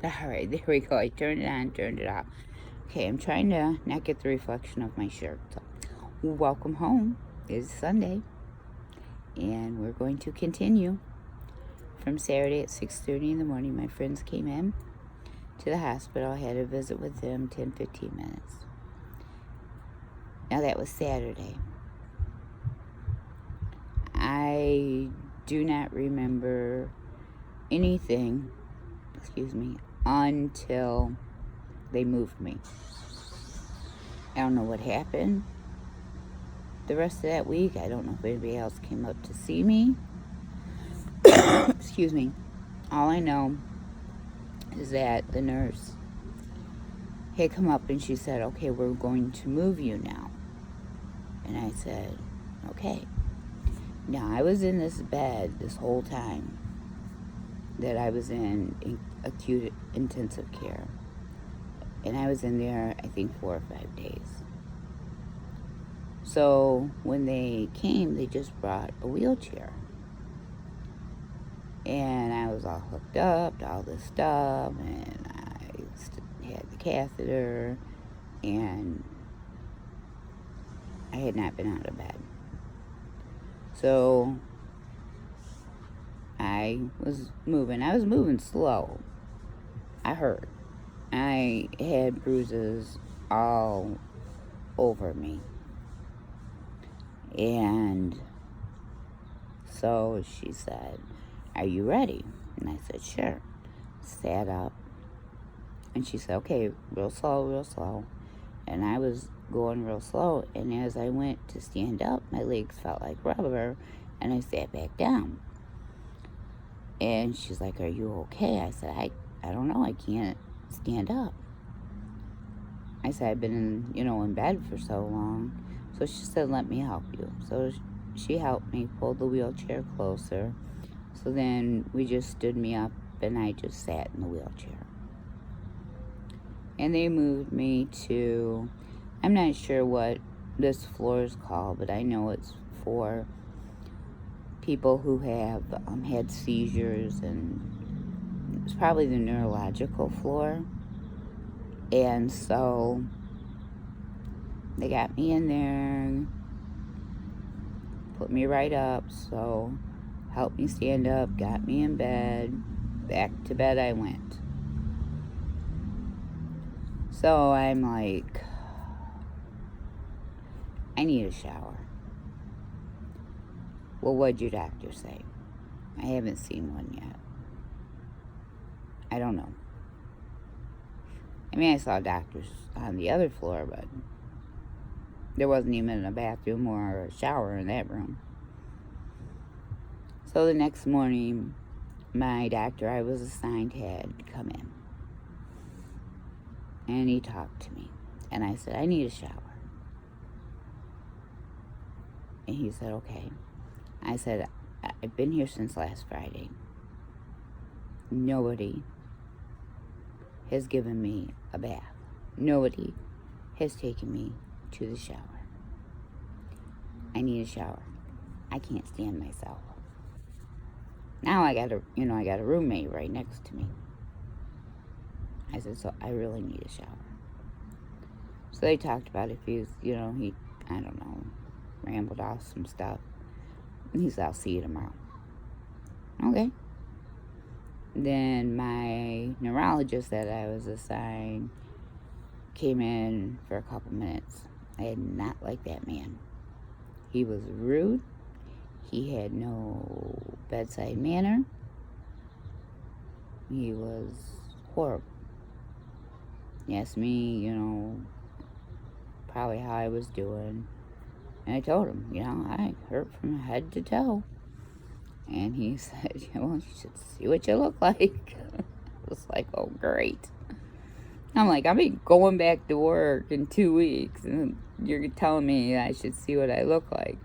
Alright, there we go. I turned it on, turned it off. Okay, I'm trying to not get the reflection of my shirt. So, welcome home. It's Sunday. And we're going to continue from Saturday at 6:30 in the morning. My friends came in to the hospital. I had a visit with them 10-15 minutes. Now that was Saturday. I do not remember anything, until they moved me. I don't know what happened the rest of that week. I don't know if anybody else came up to see me. Excuse me. All I know is that the nurse had come up and she said, okay, we're going to move you now. And I said, okay. Now, I was in this bed this whole time that I was in acute intensive care. And I was in there, I think, 4 or 5 days. So when they came, they just brought a wheelchair. And I was all hooked up to all this stuff, and I had the catheter, and I had not been out of bed. So I was moving. I was moving slow. I hurt. I had bruises all over me. And so she said, are you ready? And I said, sure. Sat up. And she said, okay, real slow, real slow. And I was going real slow. And as I went to stand up, my legs felt like rubber. And I sat back down. And she's like, are you okay? I said, I don't know. I can't stand up. I said, I've been in bed for so long. So she said, let me help you. So she helped me pull the wheelchair closer. So then we just stood me up and I just sat in the wheelchair. And they moved me to, I'm not sure what this floor is called, but I know it's for people who have had seizures, and it's probably the neurological floor. And so they got me in there, put me right up, so helped me stand up, got me in bed, back to bed I went. So I'm like, I need a shower. Well, what'd your doctor say? I haven't seen one yet. I don't know. I mean, I saw doctors on the other floor, but there wasn't even a bathroom or a shower in that room. So the next morning, my doctor I was assigned had come in. And he talked to me. And I said, I need a shower. And he said, okay. I said, I've been here since last Friday. Nobody has given me a bath. Nobody has taken me to the shower. I need a shower. I can't stand myself. Now I got a roommate right next to me. I said, so I really need a shower. So they talked about if he rambled off some stuff. And he said, I'll see you tomorrow. Okay. Then my neurologist that I was assigned came in for a couple minutes. I did not like that man. He was rude. He had no bedside manner. He was horrible. He asked me, probably how I was doing. And I told him, I hurt from head to toe. And he said, well, you should see what you look like. I was like, oh, great. I'm like, I'll be going back to work in 2 weeks, and you're telling me I should see what I look like.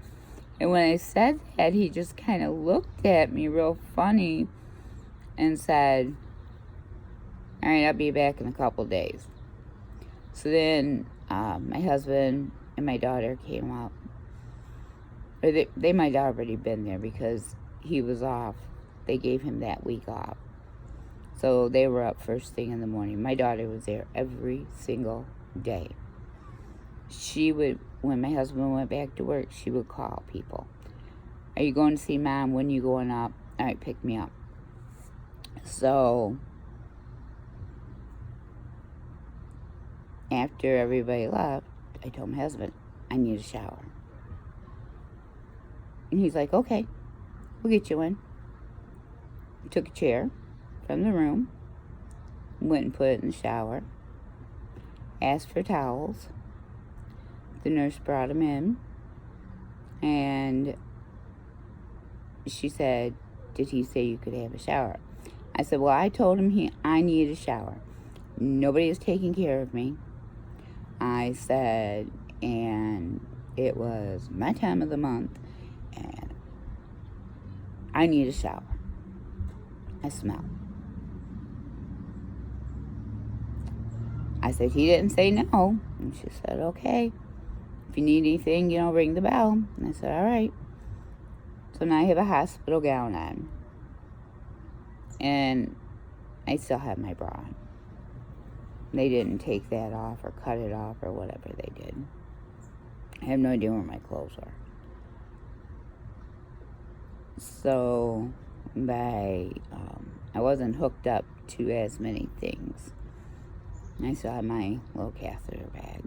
And when I said that, he just kind of looked at me real funny and said, all right, I'll be back in a couple days. So then my husband and my daughter came up. Or they might have already been there because he was off. They gave him that week off. So they were up first thing in the morning. My daughter was there every single day. She would, when my husband went back to work, she would call people. Are you going to see Mom? When are you going up? All right, pick me up. So after everybody left, I told my husband, I need a shower. And he's like, okay, we'll get you one. Took a chair from the room, went and put it in the shower, asked for towels. The nurse brought them in, and she said, did he say you could have a shower? I said, well, I told him I need a shower. Nobody is taking care of me. I said, and it was my time of the month, and I need a shower. I smell. I said, he didn't say no. And she said, okay. If you need anything, ring the bell. And I said, all right. So now I have a hospital gown on. And I still have my bra on. They didn't take that off or cut it off or whatever they did. I have no idea where my clothes are. So I wasn't hooked up to as many things. I still had my little catheter bag.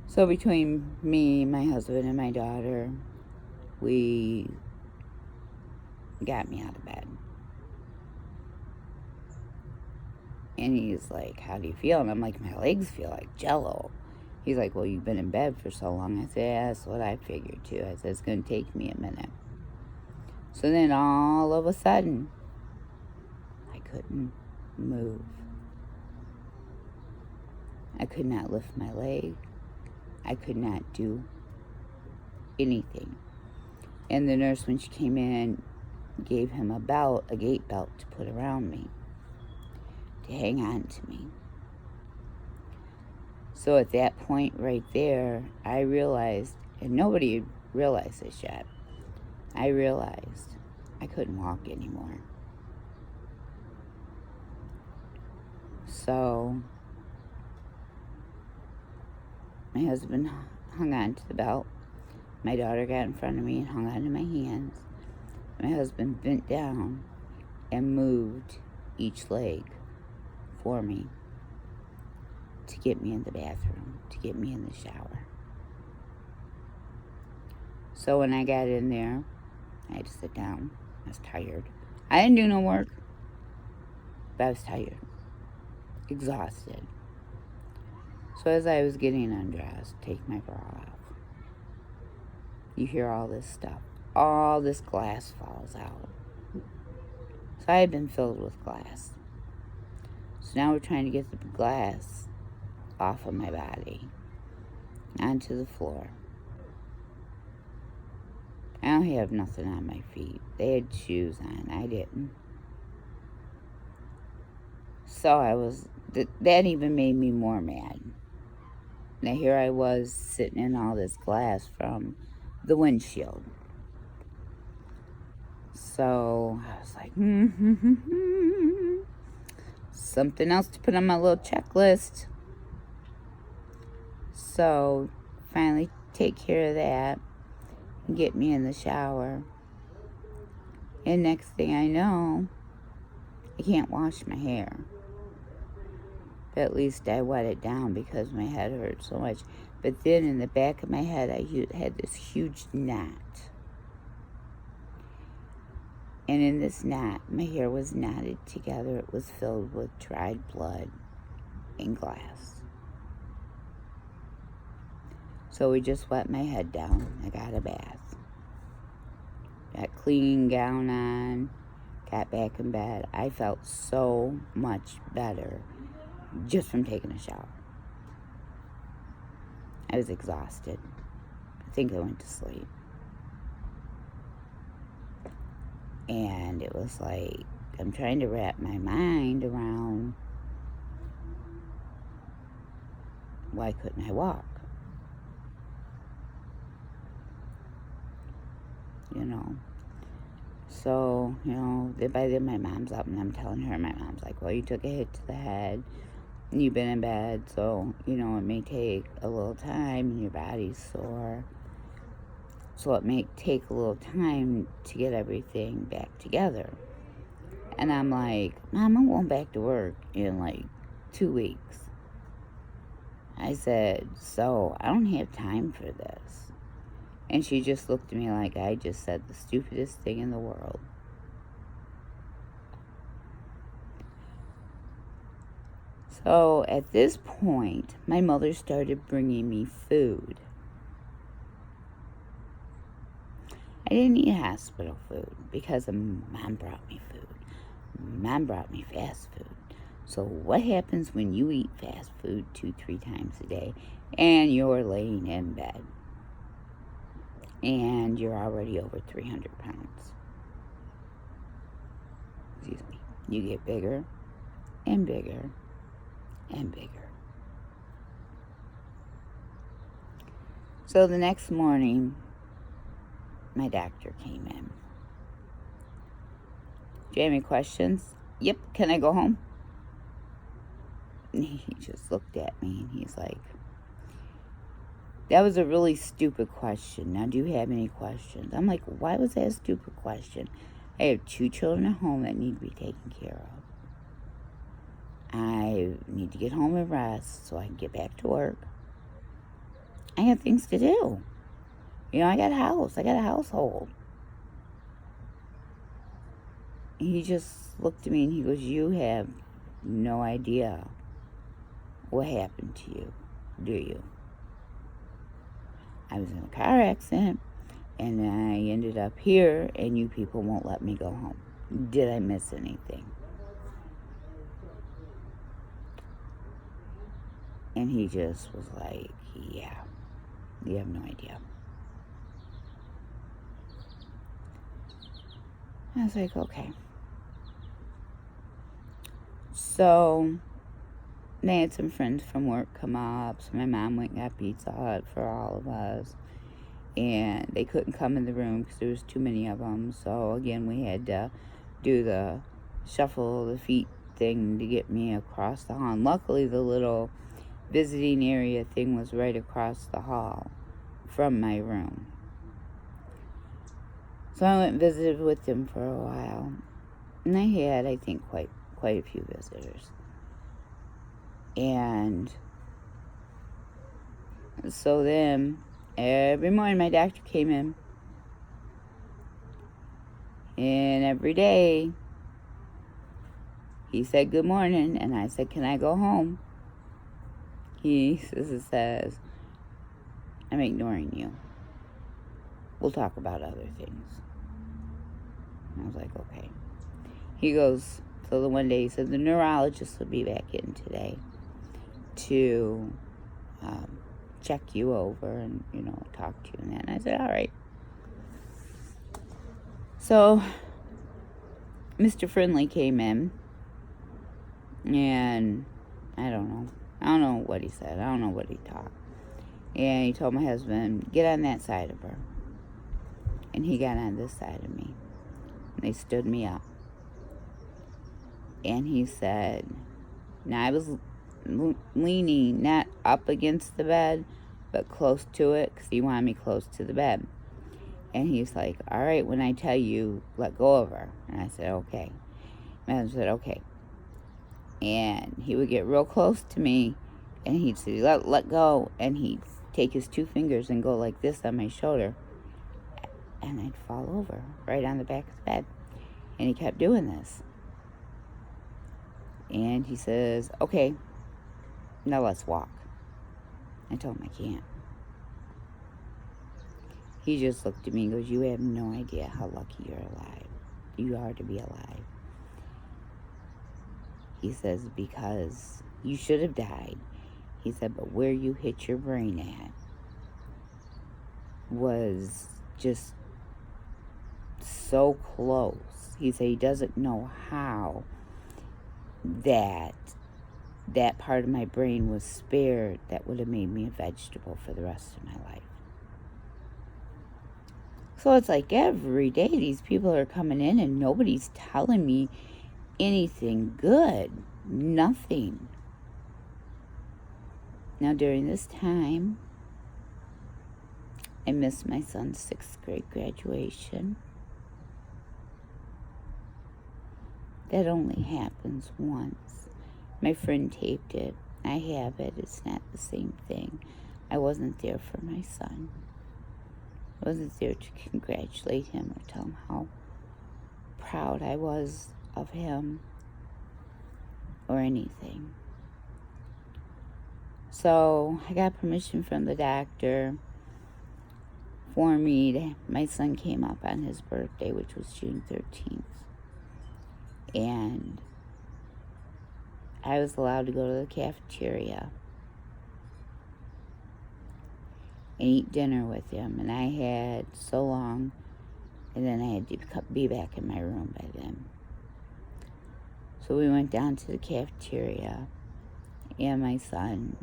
So between me, my husband, and my daughter, we got me out of bed. And he's like, how do you feel? And I'm like, my legs feel like jello. He's like, well, you've been in bed for so long. I said, yeah, that's what I figured too. I said, it's going to take me a minute. So then all of a sudden, I couldn't move. I could not lift my leg. I could not do anything. And the nurse, when she came in, gave him a belt, a gate belt, to put around me, to hang on to me. So at that point right there, I realized, and nobody had realized this yet, I realized I couldn't walk anymore. So my husband hung on to the belt. My daughter got in front of me and hung onto my hands. My husband bent down and moved each leg for me to get me in the bathroom, to get me in the shower. So when I got in there, I had to sit down. I was tired. I didn't do no work, but I was tired, exhausted. So as I was getting undressed, take my bra off, you hear all this stuff. All this glass falls out. So I had been filled with glass. So now we're trying to get the glass off of my body, onto the floor. I don't have nothing on my feet. They had shoes on. I didn't. So that even made me more mad. Now here I was sitting in all this glass from the windshield. So I was like, something else to put on my little checklist. So finally take care of that and get me in the shower. And next thing I know, I can't wash my hair. But at least I wet it down because my head hurt so much. But then in the back of my head, I had this huge knot. And in this knot, my hair was knotted together. It was filled with dried blood and glass. So we just wet my head down. I got a bath. Got clean gown on. Got back in bed. I felt so much better just from taking a shower. I was exhausted. I think I went to sleep. And it was like, I'm trying to wrap my mind around, why couldn't I walk? So, by then my mom's up and I'm telling her, my mom's like, well, you took a hit to the head. You've been in bed, so, it may take a little time and your body's sore. So it may take a little time to get everything back together. And I'm like, Mom, I'm going back to work in like 2 weeks. I said, so I don't have time for this. And she just looked at me like I just said the stupidest thing in the world. So at this point, my mother started bringing me food. I didn't eat hospital food because Mom brought me food. Mom brought me fast food. So what happens when you eat fast food 2-3 times a day and you're laying in bed and you're already over 300 pounds? Excuse me. You get bigger and bigger and bigger. So the next morning, my doctor came in. Do you have any questions? Yep. Can I go home? He just looked at me and he's like, that was a really stupid question. Now, do you have any questions? I'm like, why was that a stupid question? I have 2 children at home that need to be taken care of. I need to get home and rest so I can get back to work. I have things to do. I got a house. I got a household. He just looked at me and he goes, you have no idea what happened to you, do you? I was in a car accident and I ended up here and you people won't let me go home. Did I miss anything? And he just was like, yeah, you have no idea. I was like, okay. So they had some friends from work come up. So my mom went and got Pizza Hut for all of us. And they couldn't come in the room because there was too many of them. So again, we had to do the shuffle the feet thing to get me across the hall. And luckily, the little visiting area thing was right across the hall from my room. So I went and visited with them for a while. And I had, I think, quite a few visitors. And so then, every morning my doctor came in. And every day, he said, good morning. And I said, can I go home? He says, I'm ignoring you. We'll talk about other things. And I was like, okay. He goes, so the one day he said, the neurologist will be back in today to check you over and, talk to you and that. And I said, all right. So Mr. Friendly came in and I don't know what he said. I don't know what he talked. And he told my husband, get on that side of her. And he got on this side of me. And they stood me up. And he said, now I was leaning not up against the bed, but close to it because he wanted me close to the bed. And he's like, all right, when I tell you, let go of her. And I said, okay. My husband said, okay. And he would get real close to me, and he'd say, let go. And he'd take his 2 fingers and go like this on my shoulder. And I'd fall over right on the back of the bed. And he kept doing this. And he says, okay, now let's walk. I told him I can't. He just looked at me and goes, you have no idea how lucky you're alive. You are to be alive. He says, because you should have died. He said, but where you hit your brain at was just so close. He said he doesn't know how that part of my brain was spared that would have made me a vegetable for the rest of my life. So it's like every day these people are coming in and nobody's telling me anything good. Nothing. Now during this time, I missed my son's 6th grade graduation. That only happens once. My friend taped it. I have it. It's not the same thing. I wasn't there for my son. I wasn't there to congratulate him or tell him how proud I was of him or anything. So I got permission from the doctor for me to, my son came up on his birthday, which was June 13th. And I was allowed to go to the cafeteria and eat dinner with him. And I had so long, and then I had to be back in my room by then. So we went down to the cafeteria, and my son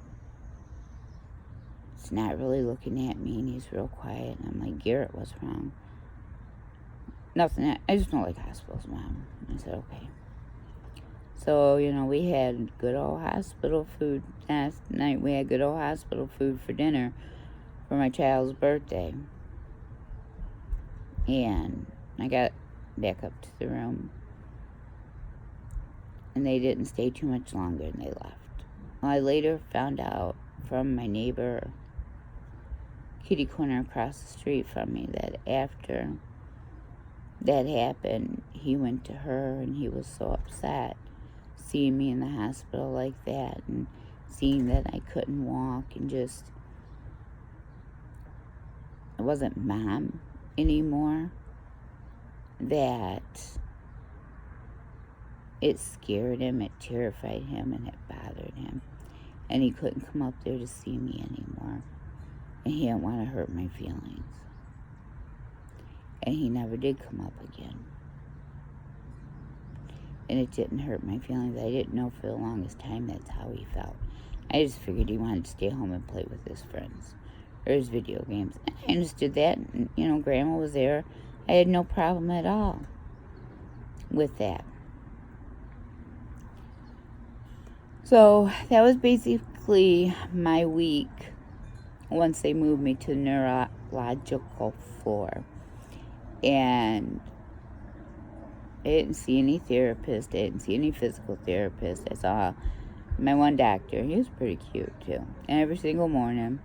is not really looking at me, and he's real quiet. And I'm like, Garrett, what's wrong? Nothing. I just don't like hospitals, Mom. I said, okay. So, we had good old hospital food last night. We had good old hospital food for dinner for my child's birthday. And I got back up to the room. And they didn't stay too much longer, and they left. Well, I later found out from my neighbor, kitty corner across the street from me, that after that happened, he went to her, and he was so upset seeing me in the hospital like that, and seeing that I couldn't walk, and just, I wasn't Mom anymore, that it scared him, it terrified him, and it bothered him. And he couldn't come up there to see me anymore. And he didn't want to hurt my feelings. And he never did come up again. And it didn't hurt my feelings. I didn't know for the longest time that's how he felt. I just figured he wanted to stay home and play with his friends or his video games. And I understood that. And, Grandma was there. I had no problem at all with that. So that was basically my week once they moved me to the neurological floor. And I didn't see any therapist. I didn't see any physical therapist. I saw my one doctor. He was pretty cute, too. And every single morning,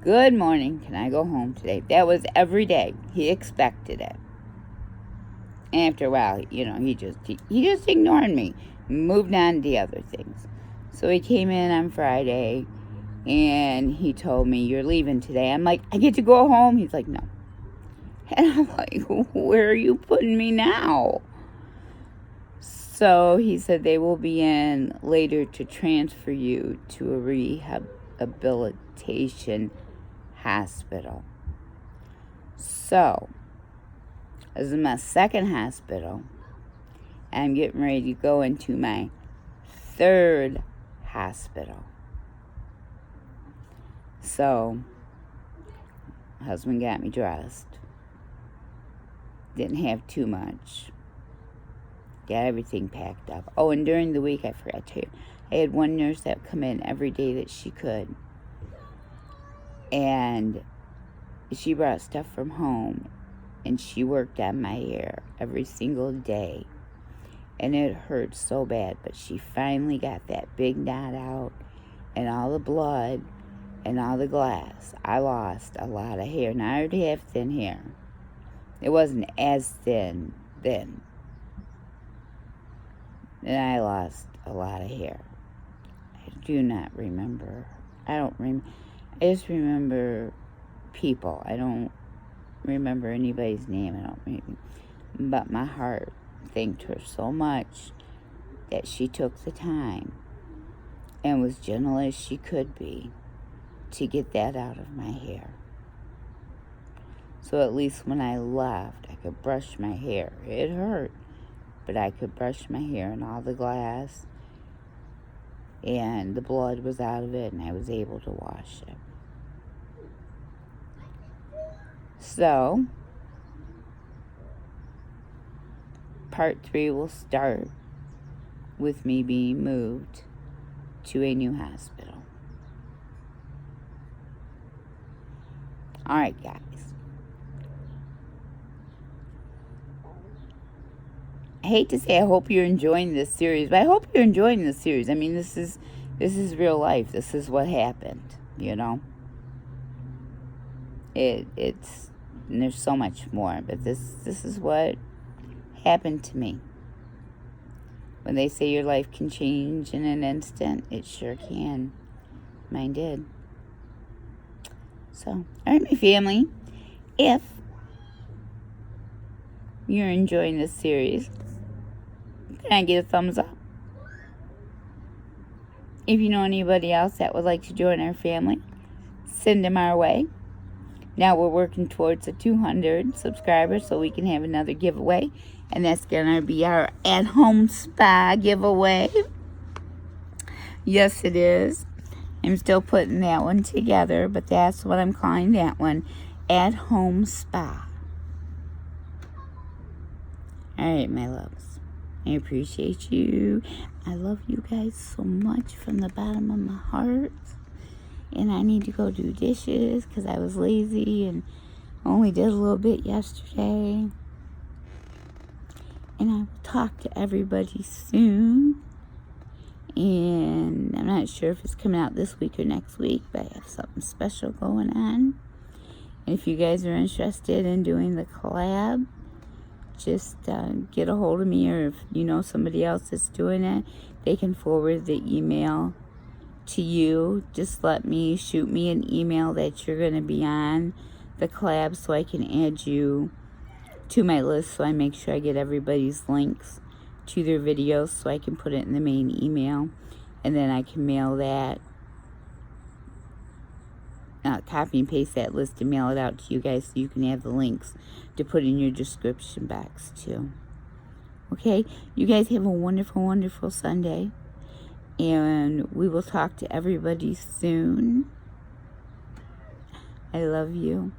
good morning, can I go home today? That was every day. He expected it. And after a while, he just ignored me. Moved on to the other things. So he came in on Friday, and he told me, you're leaving today. I'm like, I get to go home? He's like, no. And I'm like, where are you putting me now? So he said they will be in later to transfer you to a rehabilitation hospital. So, this is my second hospital. I'm getting ready to go into my third hospital. So, my husband got me dressed. Didn't have too much. Got everything packed up. Oh, and during the week, I forgot to tell you, I had one nurse that would come in every day that she could. And she brought stuff from home, and she worked on my hair every single day. And it hurt so bad, but she finally got that big knot out, and all the blood, and all the glass. I lost a lot of hair. Now, I already have thin hair. It wasn't as thin then. And I lost a lot of hair. I do not remember. I just remember people. I don't remember anybody's name. But my heart thanked her so much that she took the time and was gentle as she could be to get that out of my hair. So at least when I left, I could brush my hair. It hurt, but I could brush my hair, and all the glass and the blood was out of it, and I was able to wash it. So, part 3 will start with me being moved to a new hospital. Alright, guys. I hate to say I hope you're enjoying this series, but I hope you're enjoying this series. I mean, this is real life. This is what happened, you know. It's and there's so much more, but this is what happened to me. When they say your life can change in an instant, it sure can. Mine did. So, alright, my family, if you're enjoying this series, can I get a thumbs up? If you know anybody else that would like to join our family, send them our way. Now we're working towards a 200 subscribers so we can have another giveaway. And that's going to be our at-home spa giveaway. Yes, it is. I'm still putting that one together, but that's what I'm calling that one. At-home spa. Alright, my loves. I appreciate you. I love you guys so much from the bottom of my heart. And I need to go do dishes because I was lazy and only did a little bit yesterday. And I will talk to everybody soon. And I'm not sure if it's coming out this week or next week, but I have something special going on. And if you guys are interested in doing the collab, just get a hold of me, or if you know somebody else that's doing it, they can forward the email to you. Just shoot me an email that you're going to be on the collab so I can add you to my list, so I make sure I get everybody's links to their videos so I can put it in the main email, and then I can mail that, copy and paste that list and mail it out to you guys so you can have the links to put in your description box too. Okay, you guys have a wonderful, wonderful Sunday, and we will talk to everybody soon. I love you.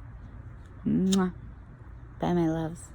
Mwah. Bye, my loves.